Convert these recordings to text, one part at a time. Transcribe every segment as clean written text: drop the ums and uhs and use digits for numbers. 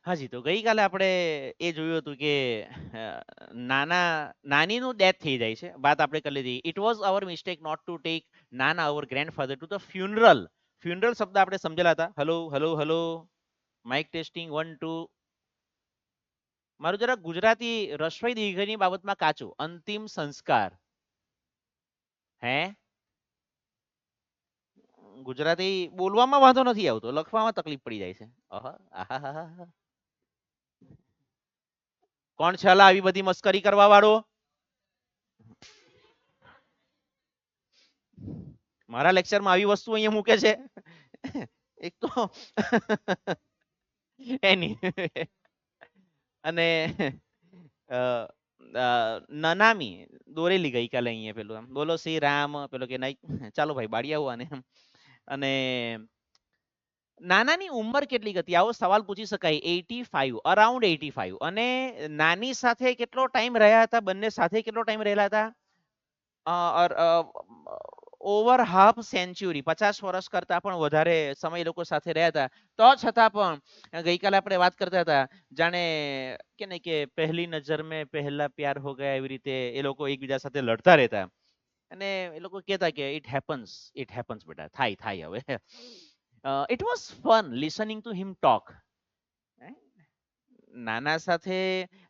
હાજી, તો ગઈકાલે આપણે એ જોયું હતું કે નાનીનું ડેથ થઈ જાય છે. વાત આપણે કરી લીધી. It was our mistake not to take nana our grandfather to the funeral. Funeral શબ્દ આપણે સમજેલા હતા. Hello hello hello, mic testing 1 2. મારું જરા ગુજરાતી રસોઈ દીર્ઘની બાબતમાં કાચું. અંતિમ સંસ્કાર. હે, ગુજરાતી બોલવામાં વાંધો નથી આવતો, લખવામાં તકલીફ પડી જાય છે. આહાહાહા. કોણ છે અલા આવી બધી મસ્કરી કરવા વાળો? મારા લેક્ચરમાં આવી વસ્તુ અહીંયા મૂકે છે. એક તો એની અને અ, નનામી દોરેલી ગઈકાલે અહીંયા પેલું આમ બોલો શ્રી રામ પેલો કે નહીં ચાલો ભાઈ બાળી આવો આને અને નાનાની ઉંમર કેટલી હતી આવો સવાલ પૂછી શકાય. 85, અરાઉન્ડ 85. અને નાની સાથે કેટલો ટાઈમ રહ્યા હતા? બંને સાથે કેટલો ટાઈમ રહેલા હતા? ઓવર હાફ સેન્ચુરી, 50 વર્ષ કરતા પણ વધારે સમય એ લોકો સાથે રહ્યા હતા. તો છતાં પણ ગઈકાલે આપણે વાત કરતા હતા જાણે કે ને કે પહેલી નજર મેં પહેલા પ્યાર હો ગયા એવી રીતે એ લોકો એકબીજા સાથે લડતા રહેતા. અને એ લોકો કહેતા કે ઇટ હેપન્સ બેટા, થાય થાય હવે. It was fun listening to him talk. નાના સાથે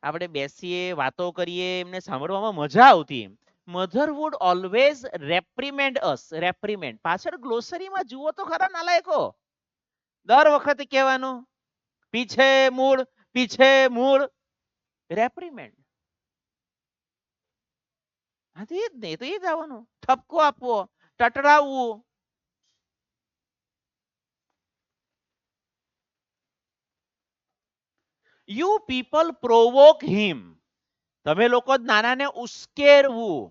આપણે બેસીએ, વાતો કરીએ, એમને સાંભળવામાં મજા આવતી. મધર વુડ ઓલવેઝ રેપ્રિમેન્ડ અસ. રેપ્રિમેન્ડ પાછળ ગ્લોસરીમાં જુઓ તો ખરા નાલાયકો. દર વખતે કહેવાનું પીછે મૂળ, પીછે મૂળ. રેપ્રિમેન્ડ. હા તો એ જ નહીં, તો એ જ આવવાનું. ઠપકો આપવો, ટટરાવવું. યુ પીપલ પ્રોવોક હિમ. તમે લોકો જ નાનાને ઉશ્કેરવું.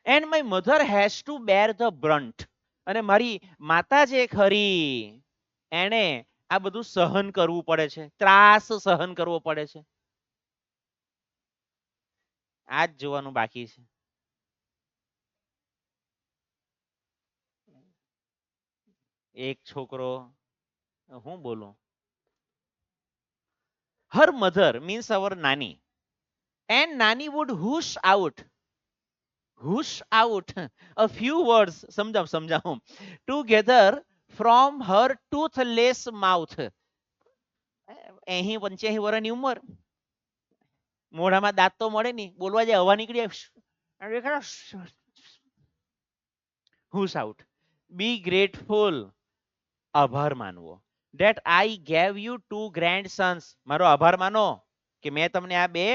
And my mother has to bear the brunt. અને મારી માતા જે ખરી એને આ બધું સહન કરવું પડે છે, ત્રાસ સહન કરવો પડે છે. આ જ જોવાનું બાકી છે. એક છોકરો, હું બોલું, her mother means hour nani, and nani would hush out a few words, સમજાવું together from her toothless mouth. 80 85 વર્ષની ઉંમર, મોઢામાં દાંત તો મળે નહીં, બોલવા જાય હવા નીકળી આવે. Hush out. Be grateful. આભાર માનવો. That I gave you 2 grandsons. મારો આભાર માનો કે મેં તમને આ બે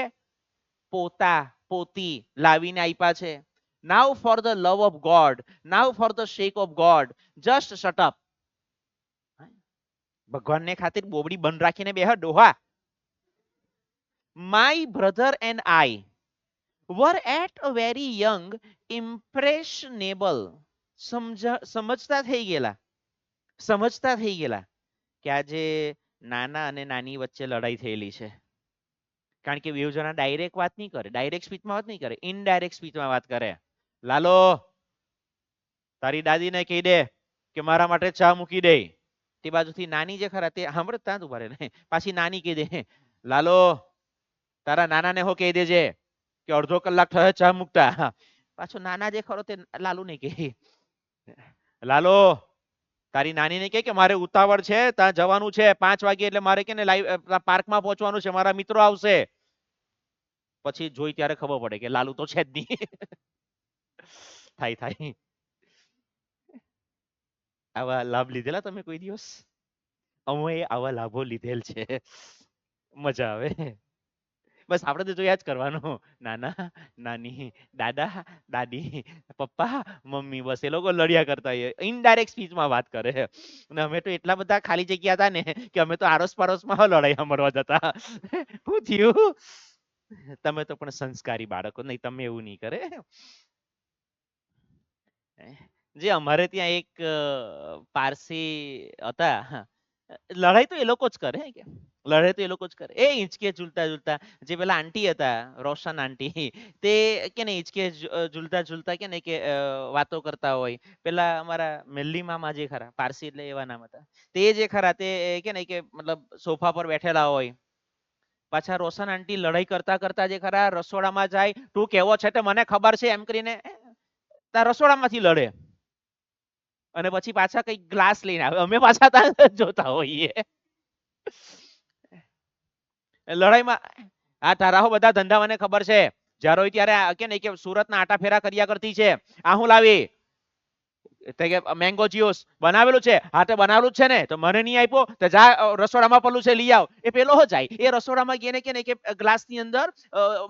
પોતા પોતી લાવીને આપ્યા છે. Now for the love of God, now for the sake of God, just shut up. ભગવાનને ખાतिर બોબડી બંધ રાખીને બેહ ડોહા. My brother and I were at a very young impressionable. સમજતા થઈ ગયેલા, સમજતા થઈ ગયેલા કે આજે નાના અને નાની વચ્ચે લડાઈ થયેલી છે. કારણ કે બેઉ જણા ડાયરેક્ટ વાત નહીં કરે, ડાયરેક્ટ સ્પીચમાં વાત નહીં કરે, ઇનડાયરેક્ટ સ્પીચમાં વાત કરે. લાલો તારી દાદીને કહી દે કે મારા માટે ચા મૂકી દે. તે બાજુથી નાની જે ખરા તે સાંભળે ત્યાં જ ઉભા રહે. પાછી નાની કહી દે લાલો તારા નાનાને હો કહી દેજે કે અડધો કલાક થયો ચા મૂકતા. પાછો નાના જે ખરો તે લાલુ ને કહે લાલો તારી નાનીને કહે કે મારે ઉતાવળ છે, ત્યાં જવાનું છે 5 વાગે, એટલે મારે કે ને લાઈવ પાર્કમાં પહોંચવાનું છે, મારા મિત્રો આવશે. પછી જોઈ ત્યારે ખબર પડે કે લાલુ તો છે જ નહીં. થાય થાય. આવા લાભ લીધેલા તમે કોઈ દિવસ? અમે આવા લાભો લીધેલ છે. મજા આવે. બસ આપણે તો જોયા જ કરવાનું. નાના નાની, દાદા દાદી, પપ્પા મમ્મી, બસ એ લોકો લડ્યા કરતા હોય, ઇનડાયરેક્ટ સ્પીચમાં વાત કરે. અને અમે તો એટલા બધા ખાલી જગ્યા હતા ને કે અમે તો આરોસ પાડોશમાં લડાઈ સાંભળવા જતા. શું થયું? તમે તો પણ સંસ્કારી બાળકો, નહીં તમે એવું નહીં કરે. જે અમારે ત્યાં એક પારસી હતા, લડાઈ તો એ લોકો જ કરે કે લડે તો એ લોકો જ કરે. એ હિંચકે ઝૂલતા ઝૂલતા જે પેલા આંટી હતા, રોશન આંટી, તે કે ને હિંચકે ઝૂલતા ઝૂલતા કે ને કે વાતો કરતા હોય. પેલા અમારા મેલ્લી મામા જે ખરા, પારસી એટલે એવા નામ હતા, તે જે ખરા તે કે ને કે મતલબ સોફા પર બેઠેલા હોય. પાછા રોશન આંટી લડાઈ કરતા કરતા જે ખરા રસોડામાં જાય, તું કેવો છે તે મને ખબર છે એમ કરીને ત્યાં રસોડામાંથી લડે. અને પછી પાછા કઈક ગ્લાસ લઈને આવે, અમે પાછા ત્યાં જોતા હોઈએ. લડાઈમાં આ તારા હો બધા ધંધા મને ખબર છે, જ્યારે હોય ત્યારે કે નહીં કે સુરતના આટા ફેરા કર્યા કરતી છે. આ હું લાવી મેંગો જ્યુસ બનાવેલું છે, હા તે બનાવેલું છે ને, તો મને નહીં આપ્યો તો જા રસોડામાં પેલું છે લઈ આવ. એ પેલો હો જાય, એ રસોડામાં ગઈને કે ગ્લાસ ની અંદર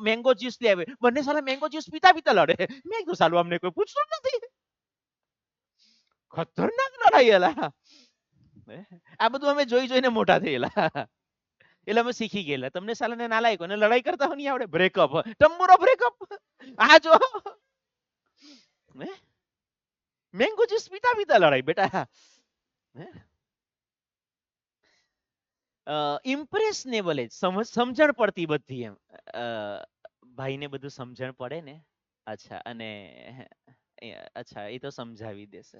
મેંગો જ્યુસ લઈ આવે. બંને સાલા મેંગો જ્યુસ પીતા પીતા લડે. મેં કીધું સાલું અમને કોઈ પૂછતું નથી. ખતરનાક લડાઈ એલા. આ બધું અમે જોઈ જોઈને મોટા થયેલા. એટલે અમે શીખી ગયેલા. તમને સાલાને ના લાયકો ને લડાઈ કરતા હો નહીં આવડે. બ્રેકઅપ, ટમ્બુરો બ્રેકઅપ. આ જો મેંગો જ્યુસ પીતા પીતા લડાઈ બેટા. ઇમ્પ્રેશનેબલ જ સમજણ પડતી બધી એમ. ભાઈને બધું સમજણ પડે ને. અચ્છા અને અચ્છા એ તો સમજાવી દેશે.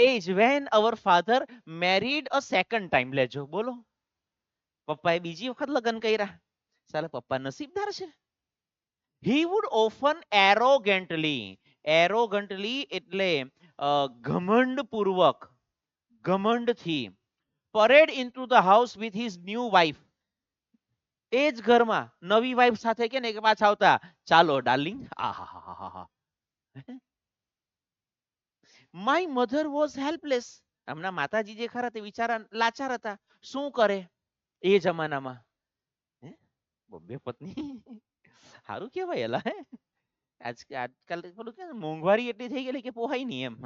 એજ when our father married a second time. લેજો બોલો, પપ્પાએ બીજી વખત લગ્ન કર્યા. સાલા પપ્પા નસીબદાર છે. હી વુડ ઓફન એરોગન્ટલી એટલે ઘમંડ પૂર્વક, ઘમંડથી parade into the house with his new wife. એ જ ઘરમાં નવી વાઇફ સાથે કે ને કે પાછા આવતા, ચાલો ડાર્લિંગ. આહાહાહા. My mother was helpless. હમણાં માતાજી જે ખરા તે બિચારા લાચાર હતા. શું કરે એ જમાનામાં? બબ્બે પત્ની સારું કેવાય એલા. આજકાલ પેલું કે મોંઘવારી એટલી થઈ ગયેલી કે પોહાય નહીં એમ.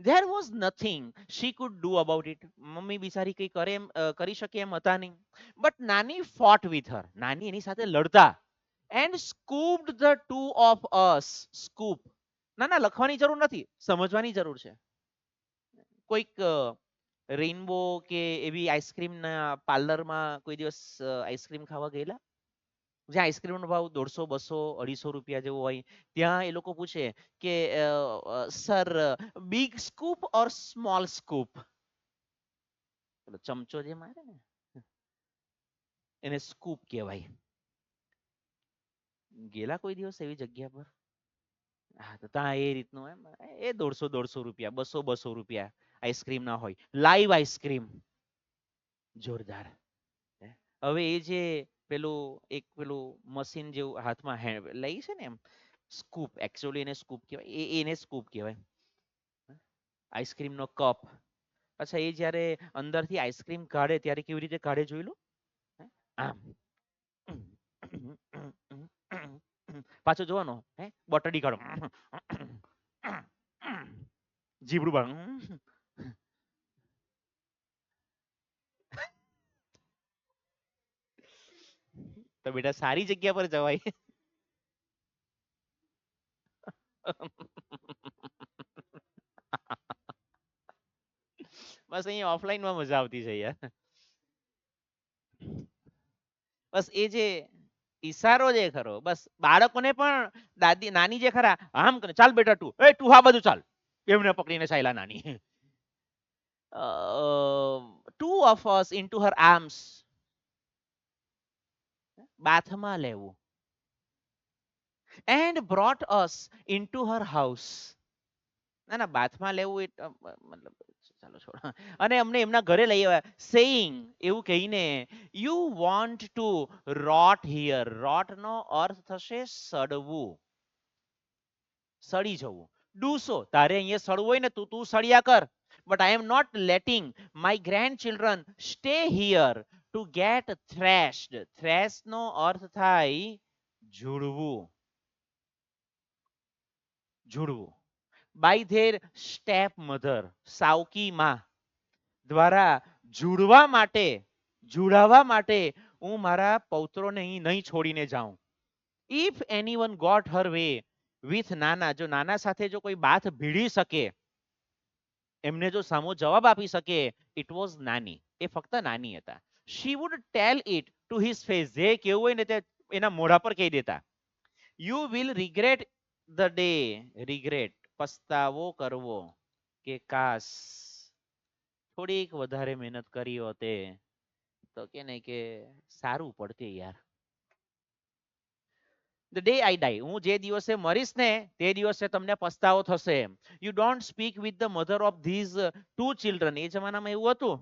There was nothing she could do about it. Mummy બિચારી કઈ કરે એમ કરી શકે એમ હતા નહીં. બટ નાની fought with her. નાની એની સાથે લડતા. And scooped the two of us. Scoop. ના ના લખવાની જરૂર નથી, સમજવાની જરૂર છે. કોઈક રેઇનબો કે એવી આઈસ્ક્રીમના પાર્લરમાં કોઈ દિવસ આઈસ્ક્રીમ ખાવા ગયેલા? જ્યાં આઈસ્ક્રીમનો ભાવ 150, 200, 250 રૂપિયા જેવો હોય, ત્યાં એ લોકો પૂછે કે સર બિગ સ્કૂપ ઓર સ્મોલ સ્કૂપ? ચમચો જે મારે ને એને સ્કૂપ કહેવાય. ગેલા કોઈ દિવસ એવી જગ્યા પર? હા તો ત્યાં એ રીતનું એમ એ 150, 150 રૂપિયા, 200, 200 રૂપિયા આઈસ્ક્રીમ ના હોય. લાઈવ આઈસ્ક્રીમ જોરદાર. હવે એ જે પેલું એક પેલું મશીન જેવું હાથમાં લઈ છે ને એમ, સ્કૂપ, એકચ્યુઅલી એને સ્કૂપ કહેવાય. એને સ્કૂપ કહેવાય. આઈસ્ક્રીમનો કપ. અચ્છા એ જ્યારે અંદરથી આઈસ્ક્રીમ કાઢે ત્યારે કેવી રીતે કાઢે જોયેલું? આમ પાછો જોવાનો બટડી કાઢો, જીબડું બાળ. તો બેટા સારી જગ્યા પર જવાય. બસ અહીંયા ઓફલાઈનમાં મજા આવતી છે યાર. બસ એ જે ઈશારો જે ખરો, બસ બાળકોને પણ દાદી નાની જે ખરા આમ કરે, ચાલ બેટા તું, તું આ બાજુ ચાલ, એમને પકડીને ચાલ્યા નાની. Two of us into her arms. બાથમાં લેવું. And brought us into her house. ના ના બાથમાં લેવું એ મતલબ ચાલો છોડ. અને અમને એમના ઘરે લઈ આવ્યા, સેઇંગ એવું કહીને, you want to rot here. Rot નો અર્થ થશે સડવું, સડી જવું. ડુ સો, તારે અહીંયા સડવું હોય ને તું સળિયા કર. But I am not letting my grandchildren stay here to get threshed. Thresh નો અર્થ થાય ઝૂડવું, ઝૂડવું. બાય ધેર સ્ટેપ મધર, સાવકી માં દ્વારા ઝૂડવા માટે, ઝૂડાવવા માટે હું મારા પૌત્રોને નહીં છોડીને જાઉં. If anyone got her way with nana, જો નાના સાથે જો કોઈ બાથ ભીડી શકે, એમને જો સામો જવાબ આપી શકે, ઇટ વોઝ નાની, એ ફક્ત નાની હતા. she would tell it to his face. જે કેવું હોય ને તે એના મોઢા પર કહી દેતા. You will regret the day. Regret, પસ્તાવો કરવો કે કાશ થોડીક વધારે મહેનત કરી હોતે તો કે નહીં કે સારું પડતે યાર. The day I die, હું જે દિવસે મરીશ ને તે દિવસે તમને પસ્તાવો થશે. You don't speak with the mother of these two children. એ જમાનામાં એવું હતું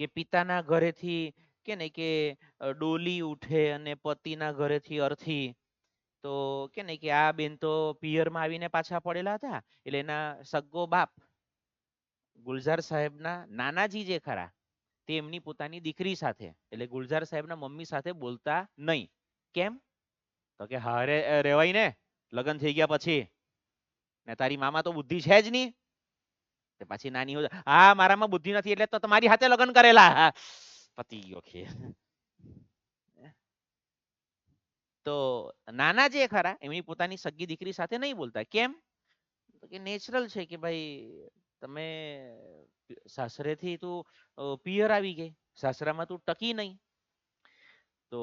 કે પિતાના ઘરેથી કે ને કે ડોલી ઉઠે અને પતિના ઘરેથી અર્થી. તો કે ને કે આ બેન તો પિયરમાં આવીને પાછા પડેલા હતા એટલે એના સગ્ગો બાપ ગુલઝાર સાહેબના નાનાજી જે ખરા તે એમની પોતાની દીકરી સાથે એટલે ગુલઝાર સાહેબના મમ્મી સાથે બોલતા નહીં. કેમ? તો કે હારે રેવાય ને લગ્ન થઈ ગયા પછી ને તારી મામા તો બુદ્ધિ છે જ નહીં. પછી નાની હોય હા મારામાં બુદ્ધિ નથી એટલે તો તમારી હાથે લગ્ન કરેલા. પતી ગયો છે. તો નાના જે ખરા એમની પોતાની સગી દીકરી સાથે નહીં બોલતા. કેમ? તો કે નેચરલ છે કે ભાઈ તમે સાસરેથી તું પિયર આવી ગઈ, સાસરામાં તું ટકી નહીં. તો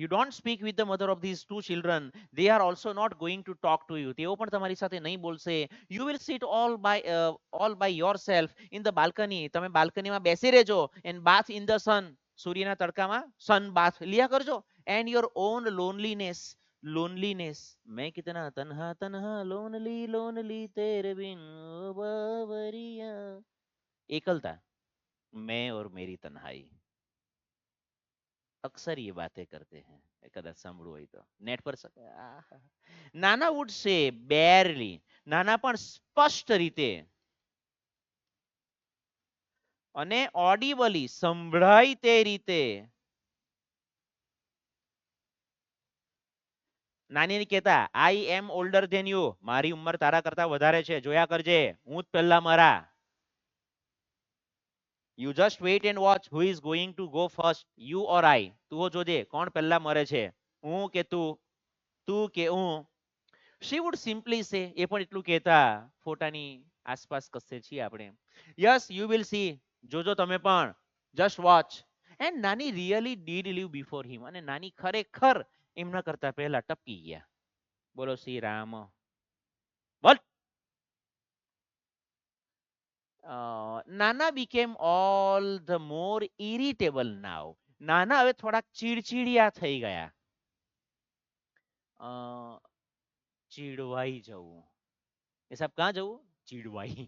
you don't speak with the mother of these two children. They are also not going to talk to you. તેઓ પણ તમારી સાથે નહીં બોલશે. You will sit all by yourself in the balcony. તમે બાલ્કનીમાં બેસી રહેજો and bath in the sun. સૂર્યના તડકામાં sun bath लिया કરજો. And your own loneliness. मैं कितना तन्हा तन्हा lonely तेरे बिन ओ बावरिया. एकलता, मैं और मेरी तन्हाई. अक्सर ये बातें करते हैं. કદાચ સાંભળવું હોય તો નેટ પર નાના વુડ સે બેરલી. નાના પણ સ્પષ્ટ રીતે અને ઓડિબલી સંભળાય તે રીતે. નાની કહેતા આઈ એમ ઓલ્ડર ધેન યુ. મારી ઉંમર તારા કરતા વધારે છે, જોયા કરજે હું જ પહેલા મરા. You just wait and watch who is going to go first, you or I. તું જોજે કોણ પહેલા મરે છે, હું કે તું કે હું. She would simply say, એ પણ એટલું કહેતા ફોટાની આસપાસ કસે છીએ આપણે. Yes, you will see. જોજો તમે પણ. Just watch. And નાની really did live before him. અને નાની ખરેખર એમના કરતા પહેલા ટપકી ગયા. બોલો શ્રી રામ. બોલ. નાના became all the more irritable now. નાના હવે થોડાક ચીડચીડિયા થઈ ગયા. ચીડવાઈ જવું. એ સાહેબ ક્યાં જવું? ચીડવાઈ.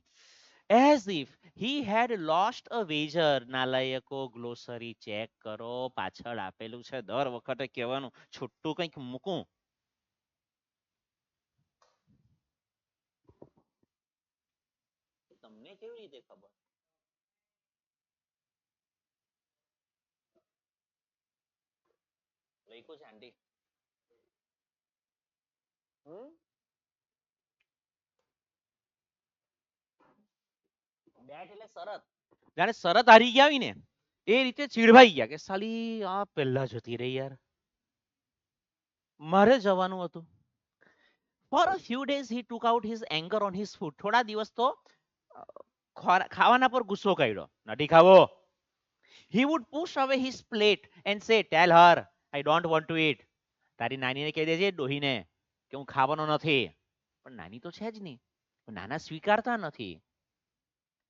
As if he had lost a wager. નાલાયકો ગ્લોસરી ચેક કરો, પાછળ આપેલું છે. દર વખતે કહેવાનું છૂટું કંઈક મૂકું. તમને કેવી રીતે ખબર? લખ્યું છે આંટી. બેટ એટલે શરત. જાણે શરત હારી ગયા હોય ને એ રીતે ચીડવાઈ ગયા કે સાલી આ પહેલા જતી રહી યાર, મારે જવાનું હતું. For a few days he took out his anger on his food. થોડા દિવસ તો ખાવાના પર ગુસ્સો કાઢ્યો. નથી ખાવો. He would push away his plate and say, tell her I don't want to eat. તારી નાનીને કહી દેજે ડોહીને કે હું ખાવાનો નથી. પણ નાની તો છે જ નહીં. નાના સ્વીકારતા નથી.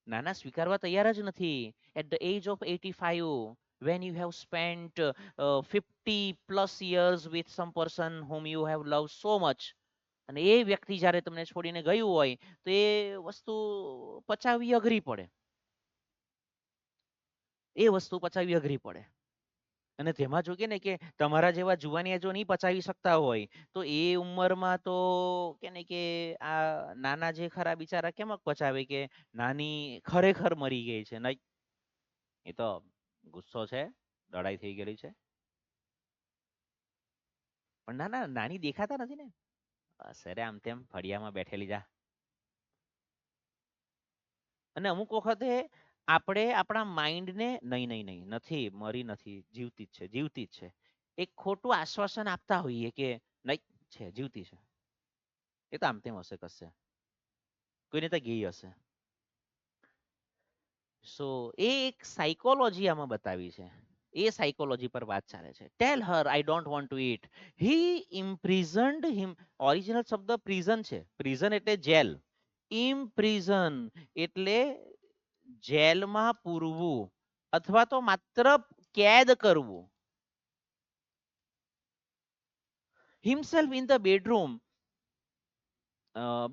નાના સ્વીકારવા તૈયાર જ નથી. At the age of 85, when you have spent 50 plus years with some person whom you have loved so much, અને એ વ્યક્તિ જ્યારે તમને છોડીને ગયું હોય તો એ વસ્તુ પચાવવી અઘરી પડે. એ વસ્તુ પચાવવી અઘરી પડે. અને તેમાં જો કે ને કે તમારા જેવા જુવાનિયા જો નહીં પચાવી શકતા હોય તો એ ઉંમરમાં તો કે ને કે આ નાના જે ખરા બિચારા કેમ પચાવે કે નાની ખરેખર મરી ગઈ છે. નહીં, એ તો ગુસ્સો છે, લડાઈ થઈ ગયેલી છે. પણ નાની દેખાતા નથી ને. સરે આમ તેમ ફળિયામાં બેઠેલી જા. અને અમુક વખતે આપણે આપણા માઇન્ડને નહીં નહીં નહીં નથી મરી નથી, જીવતી જ છે, જીવતી જ છે, એક ખોટું આશ્વાસન આપતા હોઈએ કે નહીં છે, જીવતી છે, એ તો આમ તેમ હશે, કશે કોઈને તો ગઈ હશે. સો એ એક સાયકોલોજી આમાં બતાવી છે. એ સાયકોલોજી પર વાત ચાલે છે. Tell her I don't want to eat. He imprisoned him. Original શબ્દ પ્રિઝન છે. પ્રિઝન એટલે જેલ. ઇમ્પ્રિઝન એટલે જેલમાં પૂરવું અથવા તો માત્ર કેદ કરવું. Himself in the bedroom.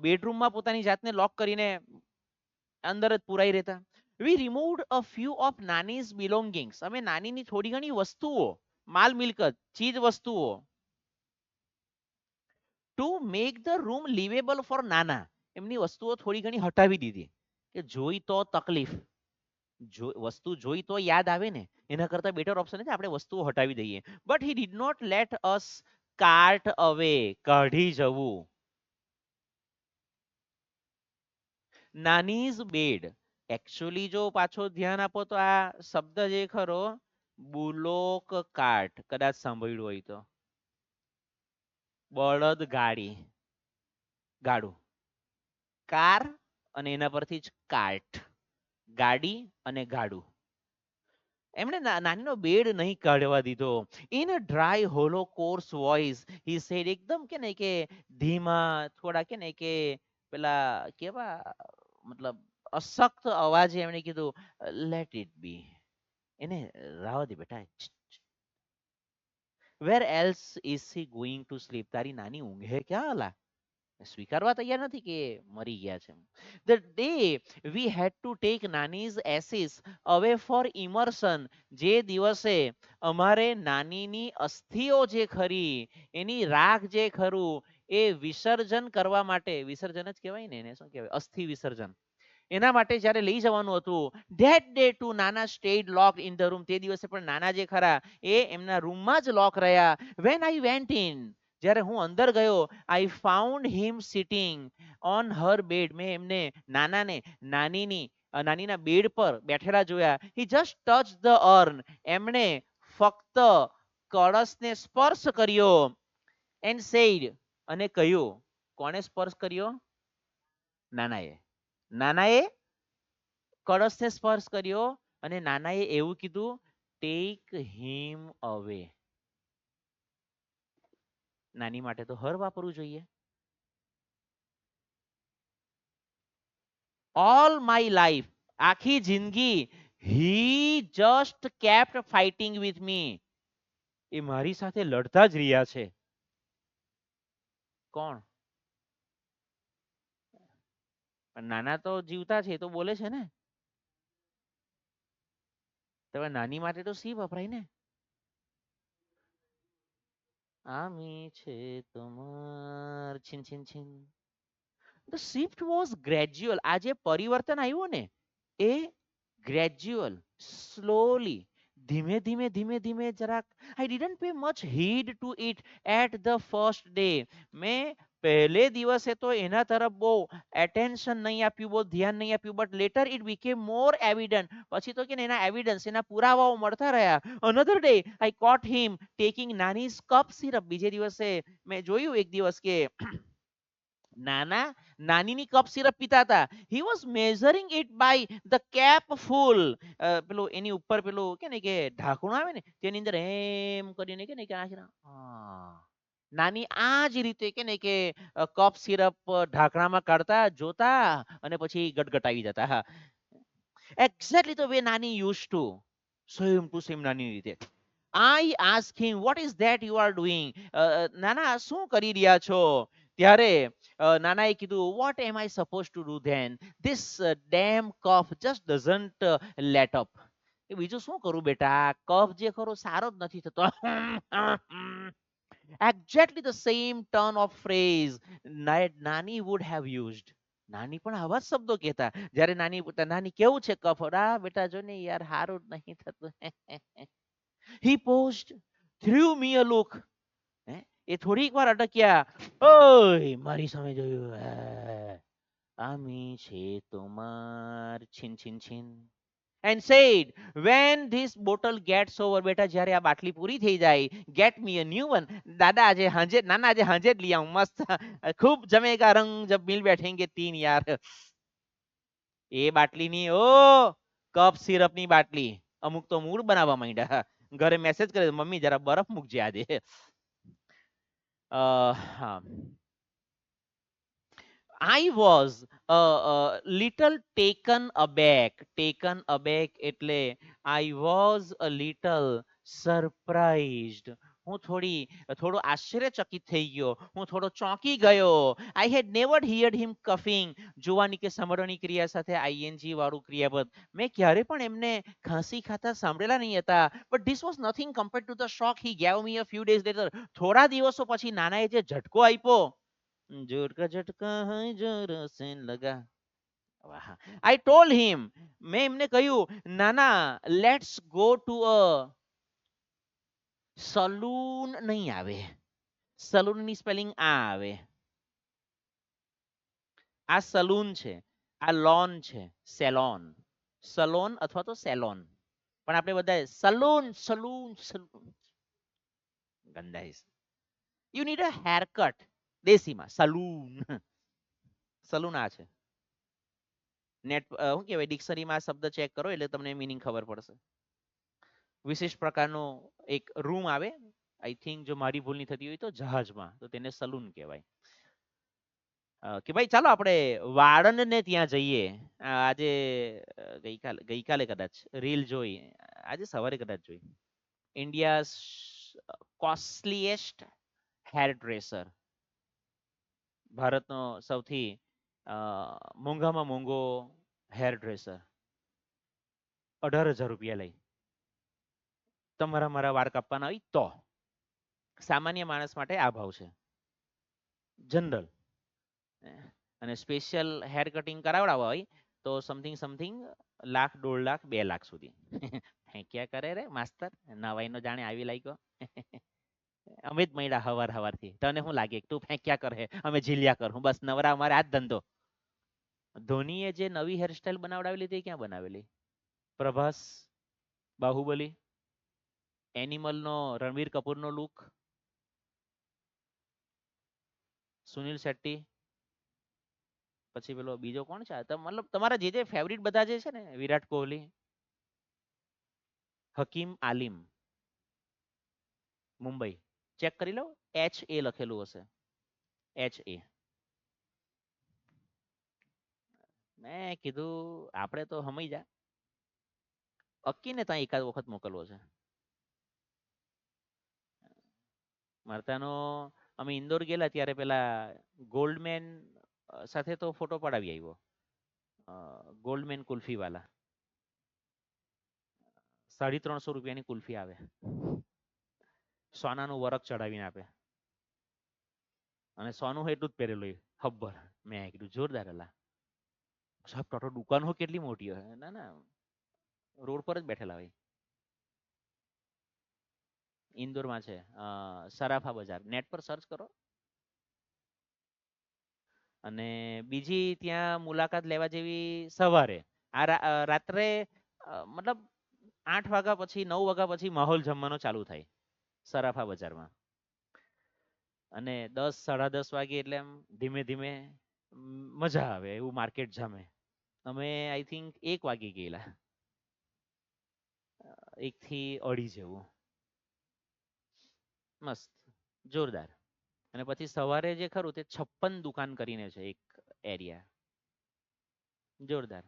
બેડરૂમમાં પોતાની જાતને લોક કરીને અંદર જ પુરાઈ રહેતા. We removed a few of નાનીઝ બિલોંગિંગ્સ. અમે નાનીની થોડી ઘણી વસ્તુઓ, માલ મિલકત, ચીજ વસ્તુઓ, to make the room livable for નાના. એમની વસ્તુઓ થોડી ઘણી હટાવી દીધી કે જોઈ તો તકલીફ, વસ્તુ જોઈ તો યાદ આવે ને, એના કરતા બેટર ઓપ્શન છે આપણે વસ્તુઓ હટાવી દઈએ. But he did not let us cart away. કાઢી જવું. નાનીઝ બેડ. એકચ્યુઅલી જો પાછો ધ્યાન આપો તો આ શબ્દ જે ખરો બુલોક કાર્ટ, કદાચ સાંભળ્યું હોય તો. બળદ ગાડી, ગાડું. કાર અને એના પરથી જ કાર્ટ, ગાડી અને ગાડું. એમણે નાનીનો બેડ નહીં કાઢવા દીધો. In a dry hollow course voice he said. એકદમ કે ને કે ધીમા, થોડા કે ને કે પેલા કેવા, મતલબ અશક્ત અવાજે એમણે કીધું, લેટ ઇટ બી. એને રાહ દે બેટા. Where else is she going to sleep. તારી નાની ઊંઘે ક્યાં અલા? સ્વીકારવા તૈયાર નથી કે મરી ગયા છે. The day we had to take નાનીઝ એસીસ અવે ફોર ઇમર્શન. જે દિવસે અમારે નાનીની અસ્થિઓ જે ખરી, એની રાખ જે ખરું, એ વિસર્જન કરવા માટે, વિસર્જન જ કહેવાય ને એને, શું કહેવાય, અસ્થિ વિસર્જન, એના માટે જ્યારે લઈ જવાનું હતું. ધેટ ડે ટુ નાના stayed lock in the room. તે દિવસે પણ નાના જે ખરા એ એમના રૂમમાં જ લોક રહ્યા. When I went in. જ્યારે હું અંદર ગયો, I found him sitting on her bed. મેં એમને નાનાને નાનીના બેડ પર બેઠેલા જોયા. He just touch the urn. એમણે ફક્ત કળશને સ્પર્શ કર્યો. And said. અને કહ્યું. કોણે સ્પર્શ કર્યો? નાનાએ. નાનાએ કળશને સ્પર્શ કર્યો અને નાનાએ એવું કીધું, ટેક હિમ અવે. નાની માટે તો હર વાપરવું જોઈએ. All my life. આખી જિંદગી he just kept fighting with me. એ મારી સાથે લડતા જ રહ્યા છે. કોણ? નાના તો જીવતા છે, તો બોલે છે ને. તમે નાની માટે તો સી વપરાય ને. આમી છે તમાર છીન છીન છીન. The shift was gradual. આ જે પરિવર્તન આવ્યું ને, એ ગ્રેજ્યુઅલ, સ્લોલી, ધીમે ધીમે ધીમે ધીમે જરાક. I didn't pay much heed to it at the first day. મેં પહેલે દિવસે તો એના તરફ બહુ એટેન્શન નહીં આપ્યું, બહુ ધ્યાન નહીં આપ્યું. But later it became more evident. પછી તો કે એના એવિડન્સ, એના પુરાવાઓ મળતા રહ્યા. Another day I caught him taking નાનીઝ કપ સિરપ. બીજે દિવસે મેં જોયું એક દિવસ કે નાનીની કપ સિરપ પીતા હતા. He was measuring it by the capful. પેલું એની ઉપર પેલું કે ને કે ઢાંકણું આવે ને, તેની અંદર એમ કરીને કે ને કે નાની આ જ રીતે કે ને કે કપ સિરપ ઢાંકણામાં કાઢતા, જોતા અને પછી ગટગટાવી જતા. હા, એક્ઝેક્ટલી ધ વે નાની use to. Same to same નાની રીતે. I ask him what is that you are doing. નાના શું કરી રહ્યા છો? ત્યારે નાનાએ કીધું, what am I suppose to do then? This damn cough just doesn't let up. એ બીજું શું કરું બેટા, કફ જે ખરો સારો જ નથી થતો. Exactly the same turn of phrase nani would have used. નાની પણ આવા જ શબ્દો કહેતા જ્યારે નાની કેવું છે કફ? બેટા જો ને યાર, સારું જ નહીં થતું. He paused, threw me a look. એ થોડીક વાર અટક્યા. ઓય મારી સામે જોયું. આમી છે તમાર છીન છીન છીન. And said, when this bottle gets over. બેટા જ્યારે આ બાટલી પૂરી થઈ જાય, get me a new one. દાદા આજે હાંજે, નાના આજે હાંજે જ લઈ આવું મસ્ત. ખૂબ જમેગા રંગ જબ મિલ બેઠેંગે તીન યાર. એ બાટલીની ઓ કપ સિરપની બાટલી, અમુક તો મૂડ બનાવવા માંડ્યા. ઘરે મેસેજ કરે મમ્મી જરા બરફ મૂકજે આજે. હા. I was a little taken aback. Taken aback એટલે I was a little surprised. હું થોડો આશ્ચર્યચકિત થઈ ગયો. હું થોડો ચોંકી ગયો. I had never heard him coughing. જોવાની કે સાંભળવાની ક્રિયા સાથે ing વાળું ક્રિયાપદ. મેં ક્યારે પણ એમને ખાંસી ખાતા સાંભળેલા નહીં હતા. But this was nothing compared to the shock he gave me a few days later. થોડા દિવસો પછી નાનાએ જે ઝટકો આપ્યો. जोर का झटका है जोर से लगा. વાહ. I told him, મેં એમને કહ્યું નાના let's go to a salon નહીં આવે. સલૂન ની સ્પેલિંગ આ આવે. આ સલૂન છે, આ લોન છે, સેલોન. સલોન અથવા તો સેલોન. પણ આપણે બધા સલૂન સલૂન સલૂન ગંદાઈશ. You need a haircut. દેશીમાં સલૂન. સલૂન આ છે. નેટ શું કહેવાય ડિક્શનરીમાં આ શબ્દ ચેક કરો એટલે તમને મીનિંગ ખબર પડશે. વિશેષ પ્રકારનો એક રૂમ આવે. આઈ થિંક જો મારી ભૂલ નહીં થતી હોય તો જહાજમાં તો તેને સલૂન કહેવાય. કે ભાઈ ચાલો આપણે વાળંદને ત્યાં જઈએ. આજે ગઈકાલે કદાચ રીલ જોઈ, આજે સવારે કદાચ જોઈ. India's costliest hairdresser. ભારતનો સૌથી મોંઘામાં મોંઘો હેર ડ્રેસર 18,000 રૂપિયા લઈ. તમારા મારા વાળ કાપવાના હોય તો સામાન્ય માણસ માટે આ ભાવ છે જનરલ. અને સ્પેશિયલ હેર કટિંગ કરાવડાવવા હોય તો સમથિંગ સમથિંગ લાખ 1.5 લાખ 2 લાખ સુધી. ક્યાં કરે રે માસ્તર, નવાઈનો જાણે આવી લાગ્યો. અમે જ મળ્યા હવારથી. તને શું લાગે તું ફેંક્યા કરે અમે ઝીલ્યા કરું, બસ નવરા અમારે આ જ ધંધો. ધોનીએ જે નવી હેરસ્ટાઈલ બનાવડાવેલી તે ક્યાં બનાવેલી? પ્રભાસ, બાહુબલી, એનિમલનો રણવીર કપૂરનો લુક, સુનિલ શેટ્ટી, પછી પેલો બીજો કોણ છે મતલબ તમારા જે ફેવરિટ બધા જે છે ને, વિરાટ કોહલી, હકીમ આલિમ, મુંબઈ. ચેક કરી લો, HA લખેલું હશે. HA. મેં કીધું આપણે તો હમઈ જા. અક્કીને ત્યાં એકાદ વખત મોકલવો છે. મારતાનો અમે ઇન્દોર ગયેલા ત્યારે પેલા ગોલ્ડમેન સાથે તો ફોટો પડાવી આવ્યો. ગોલ્ડમેન કુલ્ફી વાલા 350 રૂપિયાની કુલ્ફી આવે, સોનાનું વરખ ચડાવીને આપે, અને સોનું એટલું જ પહેરેલું હોય ખબર. મેં કીધું જોરદાર હલા સાહેબ. ટોટલ દુકાનો કેટલી મોટી હોય. ના ના રોડ પર જ બેઠેલા હોય. ઇન્દોરમાં છે સરાફા બજાર. નેટ પર સર્ચ કરો. અને બીજી ત્યાં મુલાકાત લેવા જેવી સવારે. આ રાત્રે મતલબ 8 વાગ્યા પછી 9 વાગ્યા પછી માહોલ જમવાનો ચાલુ થાય સરાફા બજારમાં. અને 10 10:30 વાગે એટલે એમ ધીમે ધીમે મજા આવે એવું માર્કેટ જામે. અમે આઈ થિંક 1 વાગે ગયેલા, 1 થી 2:30 જેવું. મસ્ત જોરદાર. અને પછી સવારે જે ખરું તે 56 દુકાન કરીને છે એક એરિયા. જોરદાર.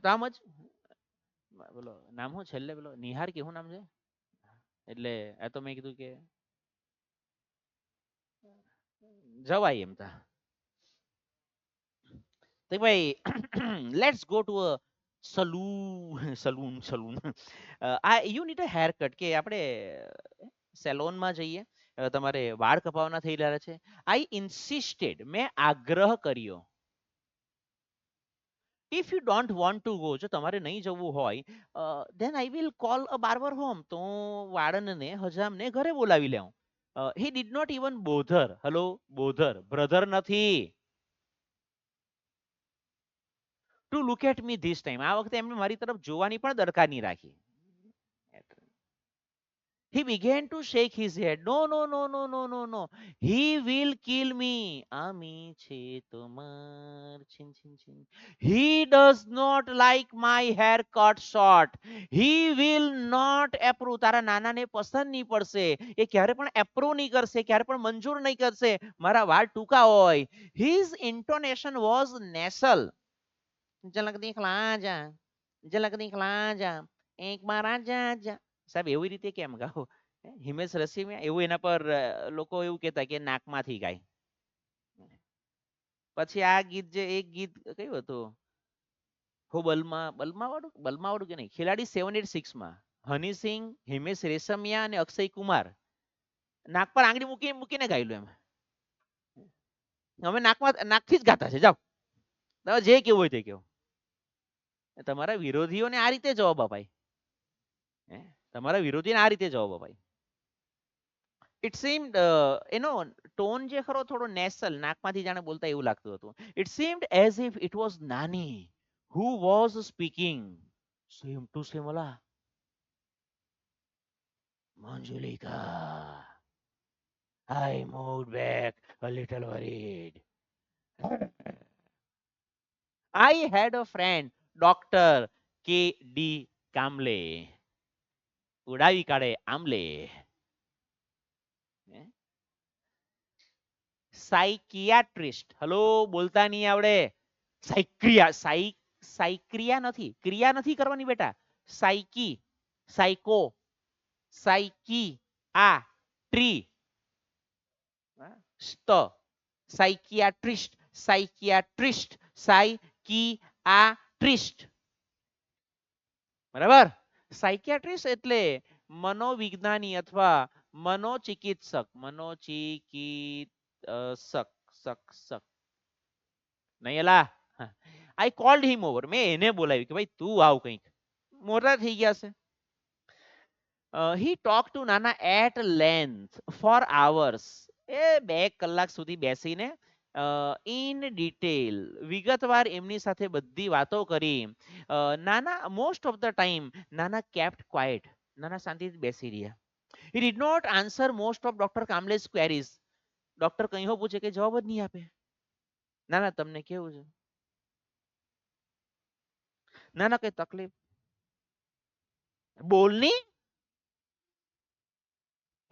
તો આમ જ બોલો નામ શું છેલ્લે પેલો નિહાર કે શું નામ છે? એટલે આ તો મેં કીધું કે જવાય એમ તા. તો ભાઈ let's go to a salon. You need a hair cut. કે આપણે સેલોનમાં જઈએ, તમારે વાળ કપાવવાના થઈ રહ્યા છે. આઈ ઇન્સિસ્ટેડ, મેં આગ્રહ કર્યો. If you don't want to go, જો તમારે નહીં જવું હોય then I will call a barber home. તો વાળંદને હજામને ઘરે બોલાવી લઉં. He did not even bother. Hello bother, brother નથી. To look at me this time. આ વખતે એમને મારી તરફ જોવાની પણ દરકાર નહીં રાખી. He began to shake his head. No, no, no, no, no, no, no. He will kill me. Ami che tomar chin chin chin. He does not like my hair cut short. He will not approve. તારા નાનાને પસંદ નહીં પડશે. એ ક્યારે પણ approve નહીં કરશે, ક્યારે પણ મંજૂર નહીં કરશે મારા વાળ ટૂંકા હોય. His intonation was nasal. ઝલક દીખલા જા, ઝલક દીખલા જા, એક બાર આજા જા. સાહેબ એવી રીતે કેમ ગાઓ? હિમેશ રેશમિયા એવું એના પર લોકો એવું કહેતા કે નાકમાંથી ગાય. પછી આ ગીત જે એક ગીત કયું હતું? હો બલમા વાળું કે નહીં, ખેલાડી 786 માં હની સિંહ, હિમેશ રેશમિયા અને અક્ષય કુમાર નાક પર આંગળી મૂકીને ગાયેલું એમ. અમે નાકથી જ ગાતા છે. જાઓ તમે જે કેવું હોય તે કેવું. તમારા વિરોધીઓને આ રીતે જવાબ અપાય. તમારા વિરોધીને આ રીતે જવાબ અપાય. ઇટ સીમ્ડ એનો ટોન જે ખરો થોડો નેસલ, નાકમાંથી જાણે બોલતા એવું લાગતું હતું. It seemed as if it was નાની who was speaking. Seem to Simala. Manjulika. I moved back a little worried. I had a friend, Dr. K.D. Kamble. ઉડાવી કાઢે આમલે. સાયકિયાટ્રિસ્ટ. હલો, બોલતા નહીં આવડે. સાયક્રિયા નથી, ક્રિયા નથી કરવાની બેટા. સાયકી, સાયકો, સાયકી આ ટ્રી સ્ત, સાયકિયાટ્રિસ્ટ, સાયકિયાટ્રિસ્ટ, સાયકિયાટ્રિસ્ટ. બરાબર. સાયકિયાટ્રિસ્ટ એટલે મનોવિજ્ઞાની અથવા મનોચિકિત્સક. મનોચિકિત્સક સક સક નહીં એલા. આઈ કોલ્ડ હિમ ઓવર. મેં એને બોલાવ્યું કે ભાઈ તું આવ કંઈક. મોટા થઈ ગયા છે. હી ટોક ટુ નાના એટ લેન્થ ફોર આવર્સ. એ 2 કલાક સુધી બેસીને ઇન ડિટેલ વિગતવાર એમની સાથે બધી વાતો કરી. નાના મોસ્ટ ઓફ ધ ટાઈમ નાના કેપ્ટ ક્વાઇટ. નાના શાંતિથી બેસી રહ્યા. He did not answer most of doctor Kamlesh queries. Doctor કંઈ પૂછે કે જવાબ જ નહીં આપે. નાના તમને કેવું છે? નાના કઈ તકલીફ બોલની.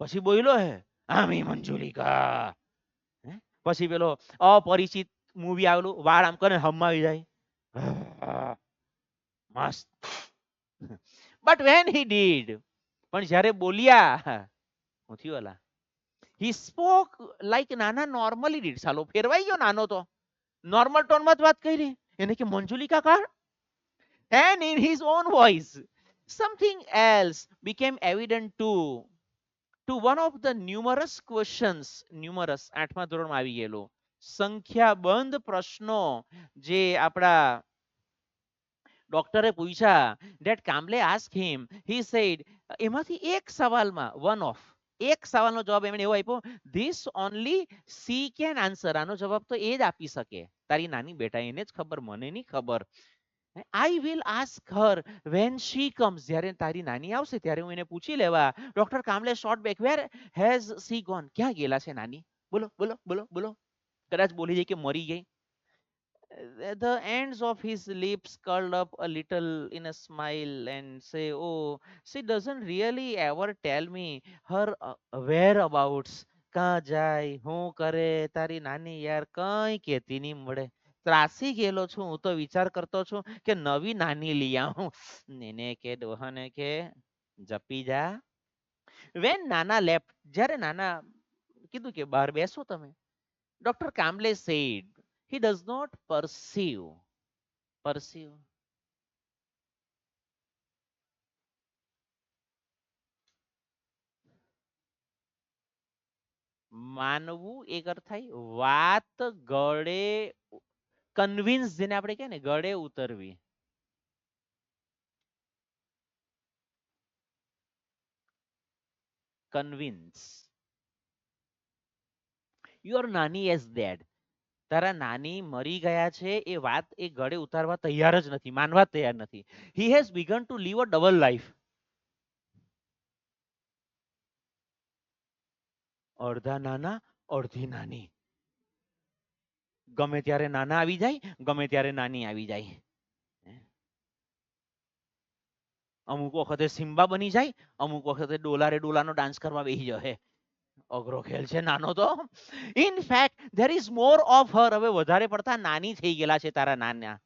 પછી બોલ્યો હે આમી મંજુલિકા. પછી પેલો અપરિચિત મૂવી આવેલું, વાળ આમ કરીને હમાવી જાય મસ્ત. બટ વેન હી ડીડ, પણ જ્યારે બોલ્યા હું થયું અલા. હી સ્પોક લાઈક નાના નોર્મલી ડીડ. સાલો ફેરવાઈ ગયો નાનો તો. નોર્મલ ટોનમાં જ વાત કરી એને કે મંજુલિકા કા. And in his own voice something else became evident to one of the numerous questions. numerous 8મા ધોરણમાં આવી ગયેલો સંખ્યાબંધ પ્રશ્નો જે આપણા ડોક્ટરે પૂછ્યા. that કામલે asked him. he said, એમાંથી એક સવાલમાં one of એક સવાલનો જવાબ એમણે એવો આપ્યો, this only she can answer. આનો જવાબ તો એ જ આપી શકે. તારી નાની બેટા, એને જ ખબર, મને નહીં ખબર. I will ask her when she comes. જ્યારે તારી નાની આવશે ત્યારે હું એને પૂછી લેવા. Doctor કામલે short back. where has she gone? ક્યાં ગયેલા છે નાની? બોલો બોલો બોલો બોલો. કદાચ બોલી જાય કે મરી ગઈ. The ends of his lips curled up a little in a smile and say, oh, she doesn't really ever tell me her whereabouts. કાં જાય, શું કરે તારી નાની? યાર કંઈ કહેતી નહીં મળે. ત્રાસી ગયેલો છું હું તો. વિચાર કરતો છું કે નવી નાની લઈ આવું. એને કે ડોહાને કે જપી જા. વેન નાના લેફ્ટ, જ્યારે નાના કીધું કે બહાર બેસો તમે, doctor Kamle said he does not perceive. માનવું એક અર્થ થાય વાત ગળે, કન્વિન્સ જેને આપણે કહે ને ગળે ઉતરવી. કન્વિન્સ. યોર નાની એઝ ડેડ. તારા નાની મરી ગયા છે એ વાત એ ગળે ઉતારવા તૈયાર જ નથી, માનવા તૈયાર નથી. He has begun to live a double life. અડધા નાના અડધી નાની, ગમે ત્યારે નાના આવી જાય, ગમે ત્યારે નાની આવી જાય. અમુક વખતે સિમ્બા બની જાય, અમુક વખતે ડોલારે ડોલાનો ડાન્સ કરવા બેસી જાય. અઘરો ખેલ છે નાનો તો. In fact there is more of her. હવે વધારે પડતા નાની થઈ ગયેલા છે તારા નાના.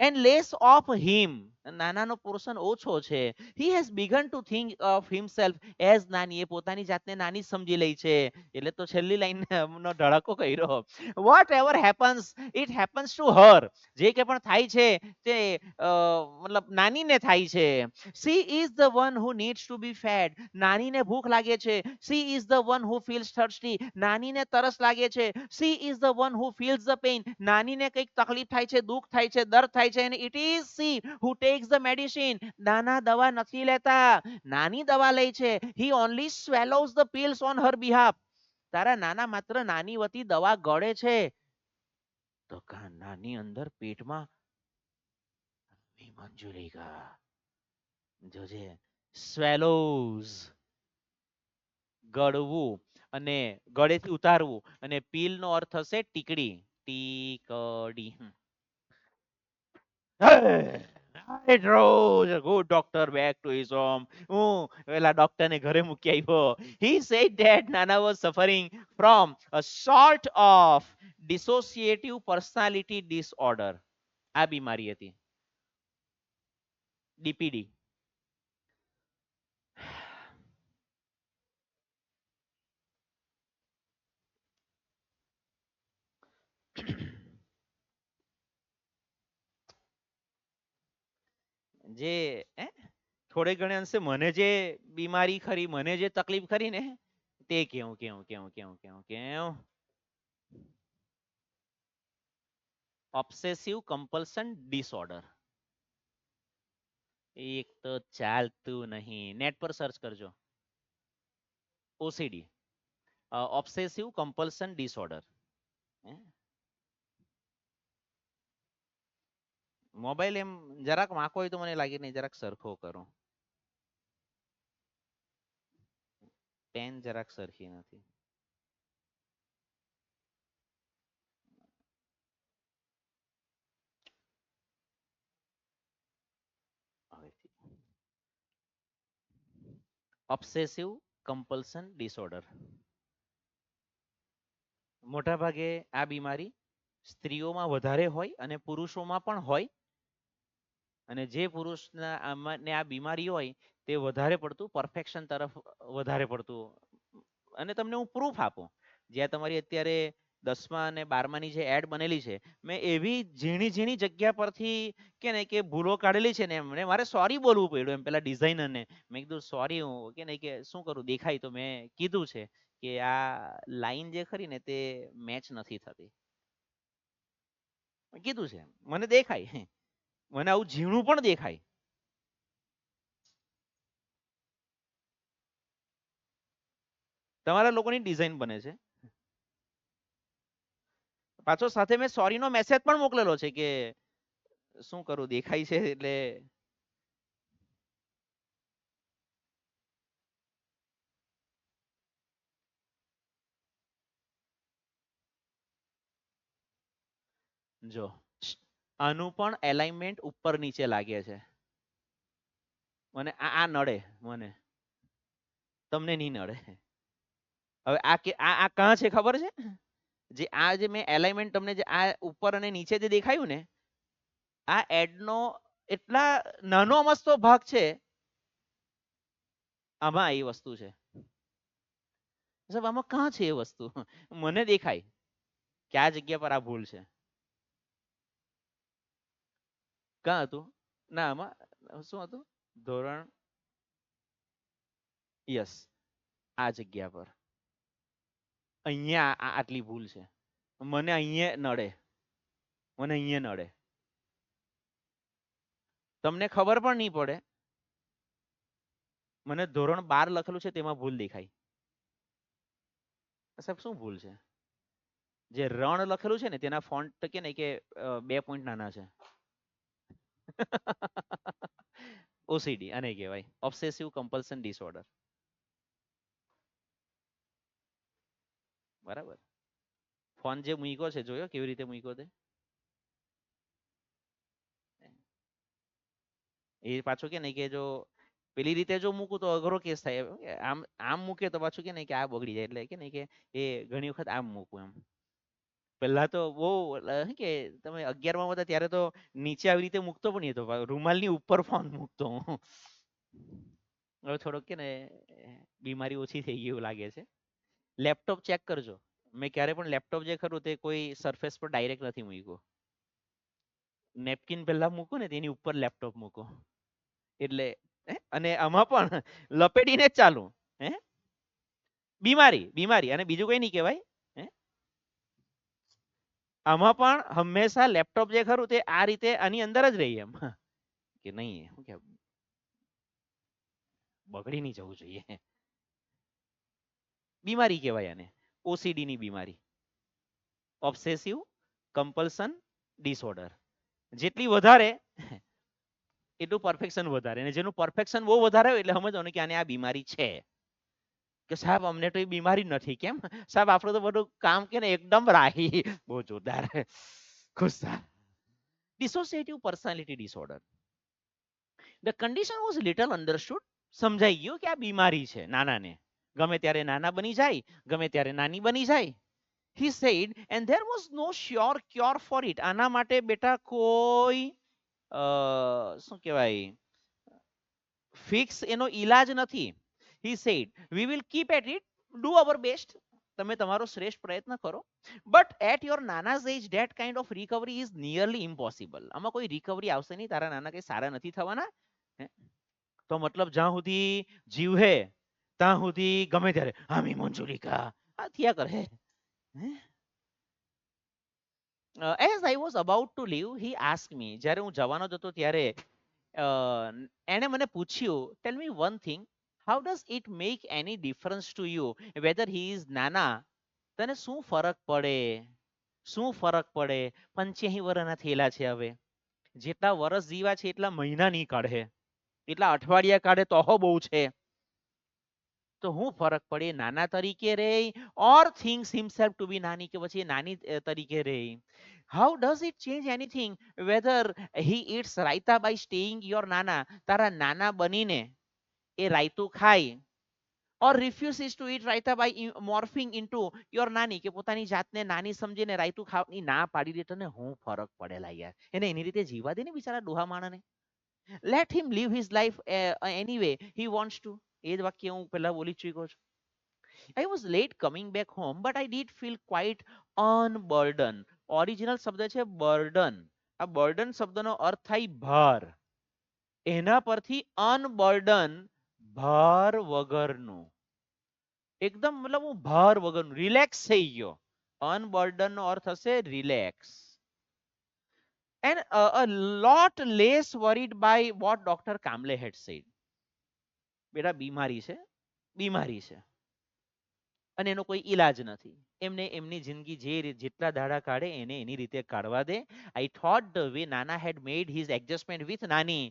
And less of him. નાનાનો પોર્શન ઓછો છે. He has begun to think of himself as નાની. એ પોતાની જાતને નાની સમજી લે છે. એટલે તો છેલ્લી લાઈન નો ધડાકો કર્યો. Whatever happens, it happens to her. જે કે પણ થાય છે તે મતલબ નાનીને થાય છે. She is the one who needs to be fed. નાનીને ભૂખ લાગે છે. She is the one who feels thirsty. નાનીને તરસ લાગે છે. She is the one who feels the pain. નાનીને કંઈક તકલીફ થાય છે, દુઃખ થાય છે, દર્દ થાય છે. And it is she who takes the medicine. નાના દવા નથી લેતા, નાની દવા લે છે. He only swallows the pills on her behalf. તારા નાના માત્ર નાની વતી દવા ગળે છે. તો કા નાની અંદર પેટમાં મંજૂરી કા જોજે. સ્વેલોઝ ગળવું અને ગળેથી ઉતારવું, અને પીલ નો અર્થ થશે ટીકડી. ટીકડી. I drove a good doctor back to his home. હું પેલા ડોક્ટર ને ઘરે મૂકી આવ્યો. He said that Nana was suffering from a sort of dissociative personality disorder. આ બીમારી હતી, ડીપીડી. જે થોડે ઘણે અંશે મને જે બીમારી ખરી, મને જે તકલીફ ખરી ને તે કેવું કેવું કેવું કેવું કેવું કેવું ઓબ્સેસિવ કમ્પલ્શન ડિસઓર્ડર. એક તો ચાલતું નહીં. નેટ પર સર્ચ કરજો. ઓસીડી, ઓબ્સેસિવ કમ્પલ્શન ડિસઓર્ડર. મોબાઈલ એમ જરાક વાંકો હોય તો મને લાગે નહીં, જરાક સરખો કરો. પેન જરાક સરખી નથી. Obsessive compulsion disorder. મોટા ભાગે આ બીમારી સ્ત્રીઓમાં વધારે હોય અને પુરુષોમાં પણ હોય. અને જે પુરુષના ને આ બીમારી હોય તે વધારે પડતું પરફેક્શન તરફ વધારે પડતું. અને તમને હું પ્રૂફ આપું, જ્યાં તમારી અત્યારે 10મા અને 12માની જે એડ બનેલી છે, મેં એવી ઝીણી ઝીણી જગ્યા પરથી કે ને કે ભૂલો કાઢેલી છે ને, એમને મારે સોરી બોલવું પડ્યું એમ પેલા ડિઝાઇનરને. મેં કીધું સોરી, હું કે ને કે શું કરું, દેખાય તો મેં કીધું છે કે આ લાઈન જે ખરી ને તે મેચ નથી થતી. કીધું છે મને દેખાય, મને આવું ઝીણું પણ દેખાય. તમારા લોકોની ડિઝાઇન બને છે. પાછો સાથે મેં સોરીનો મેસેજ પણ મોકલેલો છે કે શું કરું, દેખાય છે એટલે. જો આનું પણ એલાઇનમેન્ટ ઉપર નીચે લાગે છે. મને આ નડે, મને, તમને નહીં નડે. હવે આ કે આ કાં છે ખબર છે? જે આ જે મેં એલાઇનમેન્ટ તમને જે આ ઉપર અને નીચે જે દેખાયું ને, આ એડનો એટલા નાનો મસ્તો ભાગ છે. આમાં એ વસ્તુ છે. સાહેબ આમાં કાં છે એ વસ્તુ? મને દેખાય કે આ જગ્યા પર આ ભૂલ છે. કાં હતું? ના, આમાં શું હતું? ધોરણ, યસ, આ જગ્યા પર અહીંયા આટલી ભૂલ છે. મને અહીંયા નડે, મને અહીંયા નડે. તમને ખબર પણ નહીં પડે. મને ધોરણ 12 લખેલું છે તેમાં ભૂલ દેખાય. સાહેબ શું ભૂલ છે? જે રણ લખેલું છે ને તેના ફોન્ટ કે ને કે 2 પોઈન્ટ નાના છે. ઓસીડી આને કહેવાય, ઓબ્સેસિવ કમ્પલ્શન ડિસઓર્ડર. ફોન જે મૂક્યો છે જોયો કેવી રીતે મૂક્યો તે? એ પાછું કે નહીં કે જો પેલી રીતે જો મૂકું તો અઘરો કેસ થાય. આમ આમ મૂકે તો પાછું કે નહીં કે આ બગડી જાય, એટલે કે નહીં કે એ ઘણી વખત આમ મૂકવું એમ. પહેલા તો બહુ શું કે તમે 11માં હતા ત્યારે તો નીચે આવી રીતે મૂકતો પણ નહીં હતો, રૂમાલની ઉપર ફોન મૂકતો હું. હવે થોડોક કે ને બીમારી ઓછી થઈ ગઈ એવું લાગે છે. લેપટોપ ચેક કરજો, મેં ક્યારે પણ લેપટોપ જે ખરું તે કોઈ સરફેસ પર ડાયરેક્ટ નથી મૂક્યું. નેપકિન પહેલા મૂકો ને તેની ઉપર લેપટોપ મૂકો, એટલે અને આમાં પણ લપેટીને જ ચાલુ. હે બીમારી બીમારી અને બીજું કઈ નહીં કહેવાય. આમાં પણ હંમેશા લેપટોપ જે ખરું તે આ રીતે આની અંદર જ રહી એમ કે નહીં શું કે બગડી નહીં જવું જોઈએ. બીમારી કહેવાય આને, ઓસીડી ની બીમારી, ઓબ્સેસિવ કમ્પલ્શન ડિસઓર્ડર. જેટલી વધારે એટલું પરફેક્શન વધારે, અને જેનું પરફેક્શન બહુ વધારે હોય એટલે સમજવાનું કે આને આ બીમારી છે. કે સાહેબ અમને તો એ બીમારી નથી, કેમ સાહેબ આપણું તો બધું કામ કે ને એકદમ રાહી, બહુ જોરદાર ખુશ. Dissociative personality disorder. The condition was little understood. સમજાઈ ગયું કે આ બીમારી છે નાનાને, ગમે ત્યારે નાના બની જાય, ગમે ત્યારે નાની બની જાય. He said, and there was no sure cure for it. આના માટે બેટા કોઈ શું કહેવાય ફિક્સ એનો ઈલાજ નથી. He said, we will keep at it, do our best. તમે તમારો શ્રેષ્ઠ પ્રયત્ન કરો, બટ એટ યોર નાનાઝ age that kind of recovery is nearly impossible. આમાં કોઈ રિકવરી આવશે નહીં, તારા નાના કઈ સારા નથી થવાના. તો મતલબ જ્યાં સુધી જીવ હે ત્યાં સુધી ગમે ત્યારે હામી મંજુલિકા આ થયા કરે. As I was about to leave he ask me. જ્યારે હું જવાનો જ હતો ત્યારે એણે મને પૂછ્યું, tell me one thing, how does it make any difference to you whether he is નાના? તને શું ફરક પડે, શું ફરક પડે? 85 વર્ષના થયેલા છે હવે, જેટલા વર્ષ જીવા છે એટલા મહિના નહીં કાઢે, એટલા અઠવાડિયા કાઢે તો બહુ છે. તો હું ફરક પડે નાના તરીકે રે or things himself to be નાની, કે પછી નાની તરીકે રે? How does it change anything whether he eats raita by staying your નાના? તારા નાના બનીને એ રાયતું ખાય, or refuses to eat raita by morphing into your નાની, કે પોતાની જાતને નાની સમજીને રાયતું ખાવાની ના પાડી દે, તને હું ફરક પડેલા યાર? એને એની રીતે જીવા દે ને બિચારા ડોહા માણસને. Let him live his life anyway he wants to. એ જ વાક્ય હું પહેલા બોલી ચૂક્યો છું. I was late coming back home, but I did feel quite unburdened. Original શબ્દ છે બર્ડન. આ બર્ડન શબ્દનો અર્થ થાય ભાર. એના પરથી અનબર્ડન ભાર વગરનું, એકદમ મતલબ હું ભાર વગરનું રિલેક્સ થઈ ગયો. અનબર્ડન નો અર્થ હશે relax. And a lot less worried by what Dr. Kamble had said. બેટા બીમારી છે, બીમારી છે અને એનો કોઈ ઈલાજ નથી. એમને એમની જિંદગી જેટલા દાડા કાઢે એને એની રીતે કાઢવા દે. આઈ થોટ ધ વે નાના હેડ મેડ હિઝ એડજસ્ટમેન્ટ વિથ નાની.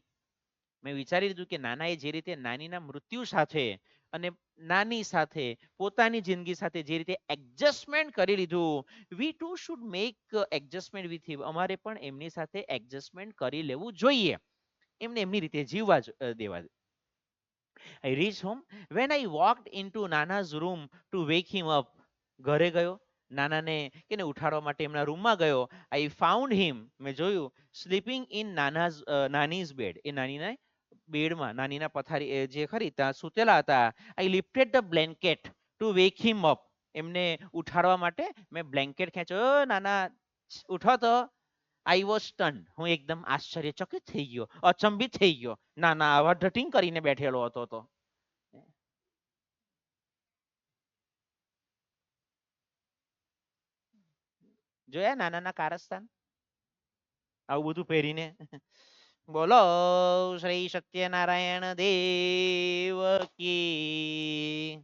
મેં વિચારી લીધું કે નાનાએ જે રીતે નાનીના મૃત્યુ સાથે અને નાની સાથે પોતાની જિંદગી સાથે જે રીતે એડજસ્ટમેન્ટ કરી લીધું, we too should make adjustment with him. અમારે પણ એમની સાથે એડજસ્ટમેન્ટ કરી લેવું જોઈએ, એમને એમની રીતે જીવવા દેવા. I reached home. When I walked into Nana's room to wake him up, ઘરે ગયો નાનાને કે ઉઠાડવા માટે એમના રૂમમાં ગયો. I found him, મેં જોયું, sleeping in નાની's bed. એ નાનીના બેડમાં, નાનીના પથારી જે ખરી ત્યાં સૂતેલા હતા. I lifted the blanket to wake him up. એમને ઉઠાડવા માટે મેં બ્લેન્કેટ ખેંચ્યો, નાના ઉઠો તો. I was stunned. હું એકદમ આશ્ચર્યચકિત થઈ ગયો, અચંબિત થઈ ગયો. નાના આવા ઢટિંગ કરીને બેઠેલો હતો તો. જોયા નાનાના કારસ્તાન આવું બધું પહેરીને? બોલો શ્રી સત્યનારાયણ દેવ કી.